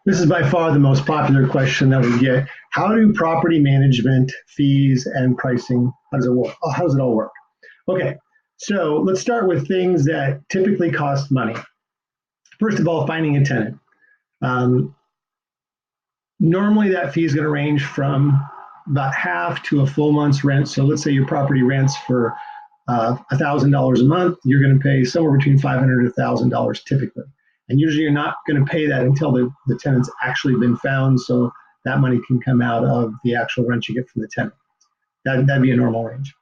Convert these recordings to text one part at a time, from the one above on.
This is by far the most popular question that we get. How do property management fees and pricing, how does it work? How does it all work? Okay, so let's start with things that typically cost money. First of all, finding a tenant. Um, Normally that fee is going to range from about half to a full month's rent. So let's say your property rents for $1,000 a month, you're going to pay somewhere between $500 to $1,000 typically. And usually you're not going to pay that until the tenant's actually been found. So that money can come out of the actual rent you get from the tenant. That'd be a normal range.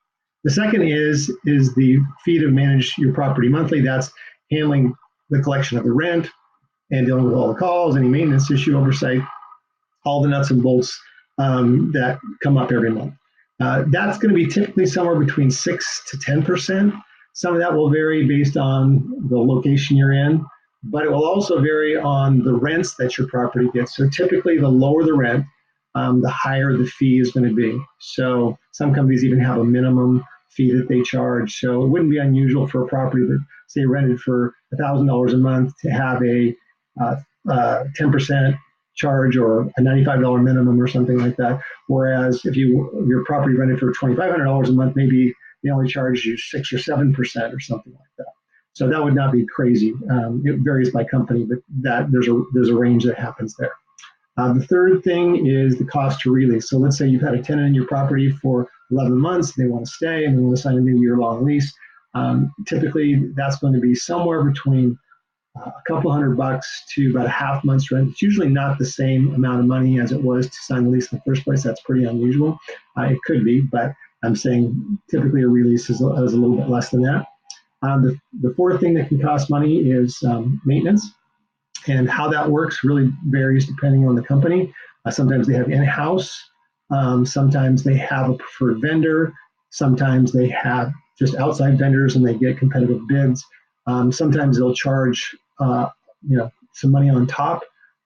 The second is the fee to manage your property monthly. That's handling the collection of the rent and dealing with all the calls, any maintenance issue oversight, all the nuts and bolts that come up every month. That's going to be typically somewhere between 6 to 10%. Some of that will vary based on the location you're in, but it will also vary on the rents that your property gets. So typically, the lower the rent, the higher the fee is going to be. So some companies even have a minimum fee that they charge. So it wouldn't be unusual for a property that, say, rented for $1,000 a month to have a 10% charge or a $95 minimum or something like that. Whereas if your property rented for $2,500 a month, maybe they only charge you 6 or 7% or something like that. So that would not be crazy. It varies by company, but that there's a range that happens there. The third thing is the cost to release. So let's say you've had a tenant in your property for 11 months, they want to stay and they want to sign a new year-long lease. Typically, that's going to be somewhere between a couple $100 to about a half month's rent. It's usually not the same amount of money as it was to sign the lease in the first place. That's pretty unusual. It could be, but I'm saying typically a release is a little bit less than that. The fourth thing that can cost money is maintenance. And how that works really varies depending on the company. Sometimes they have in-house. Sometimes they have a preferred vendor. Sometimes they have just outside vendors and they get competitive bids. Sometimes they'll charge, some money on top,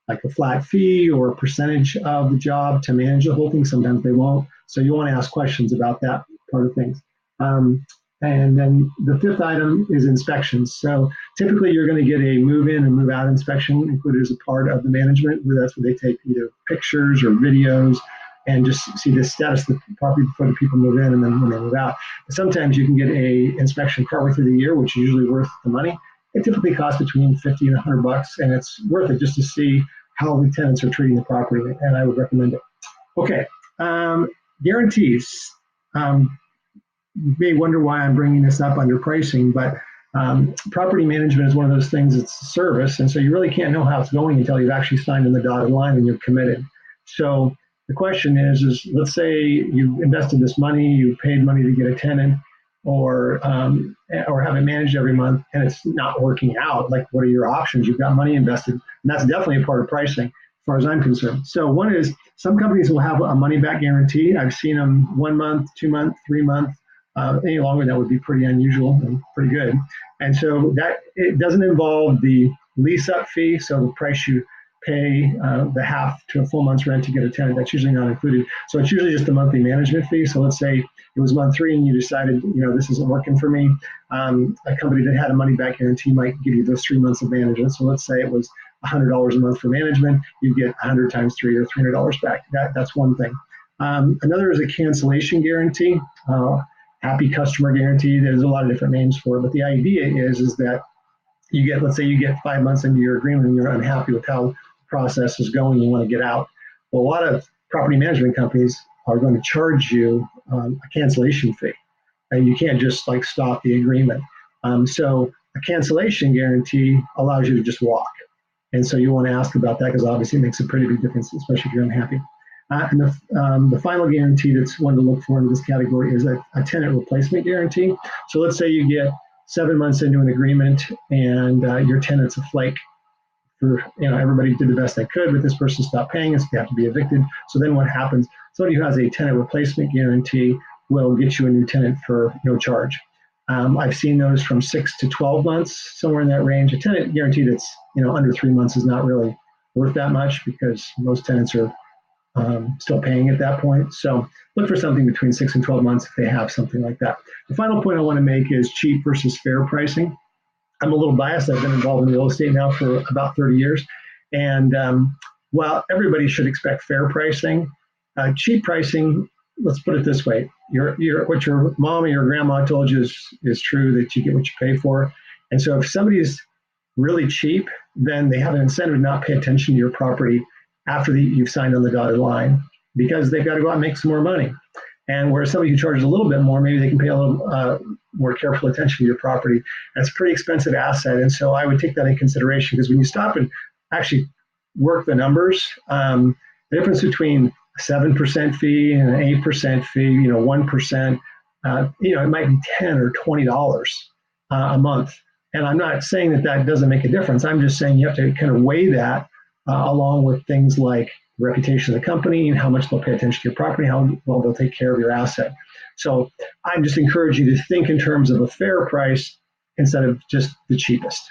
like a flat fee or a percentage of the job to manage the whole thing. Sometimes they won't. So you want to ask questions about that part of things. And then the fifth item is inspections. So typically you're going to get a move in and move out inspection included as a part of the management. That's where they take either pictures or videos and just see the status of the property before the people move in and then when they move out. But sometimes you can get a inspection partway through the year, which is usually worth the money. It typically costs between 50 and $100, and it's worth it just to see how the tenants are treating the property, and I would recommend it. Okay, guarantees. You may wonder why I'm bringing this up under pricing, but property management is one of those things, it's a service. And so you really can't know how it's going until you've actually signed on the dotted line and you're committed. So the question is let's say you invested this money, you paid money to get a tenant or have it managed every month and it's not working out. Like, what are your options? You've got money invested. And that's definitely a part of pricing as far as I'm concerned. So one is some companies will have a money back guarantee. I've seen them 1 month, 2 month, 3 month. Any longer, that would be pretty unusual and pretty good. And so that it doesn't involve the lease up fee. So the price you pay, the half to a full month's rent to get a tenant, that's usually not included. So it's usually just the monthly management fee. So let's say it was month 3 and you decided, this isn't working for me. A company that had a money back guarantee might give you those 3 months of management. So let's say it was $100 a month for management, you get 100 times 3 or $300 back. That's one thing. Another is a cancellation guarantee. Happy customer guarantee. There's a lot of different names for it, but the idea is that let's say you get 5 months into your agreement and you're unhappy with how the process is going, you want to get out. Well, a lot of property management companies are going to charge you a cancellation fee, and you can't just like stop the agreement. So a cancellation guarantee allows you to just walk, and so you want to ask about that because obviously it makes a pretty big difference, especially if you're unhappy. And the final guarantee that's one to look for in this category is a tenant replacement guarantee. So let's say you get 7 months into an agreement and your tenant's a flake. Everybody did the best they could, but this person stopped paying us. They have to be evicted. So then what happens? Somebody who has a tenant replacement guarantee will get you a new tenant for no charge. I've seen those from 6 to 12 months, somewhere in that range. A tenant guarantee that's under 3 months is not really worth that much because most tenants are still paying at that point. So look for something between 6 and 12 months if they have something like that. The final point I want to make is cheap versus fair pricing. I'm a little biased. I've been involved in real estate now for about 30 years. And while everybody should expect fair pricing, cheap pricing, let's put it this way, what your mom or your grandma told you is true, that you get what you pay for. And so if somebody's really cheap, then they have an incentive to not pay attention to your property after you've signed on the dotted line, because they've got to go out and make some more money. And where somebody who charges a little bit more, maybe they can pay a little more careful attention to your property. That's a pretty expensive asset. And so I would take that in consideration, because when you stop and actually work the numbers, the difference between a 7% fee and an 8% fee, 1%, it might be $10 or $20 a month. And I'm not saying that doesn't make a difference. I'm just saying you have to kind of weigh that along with things like the reputation of the company and how much they'll pay attention to your property, how well they'll take care of your asset. So I'm just encouraging you to think in terms of a fair price instead of just the cheapest.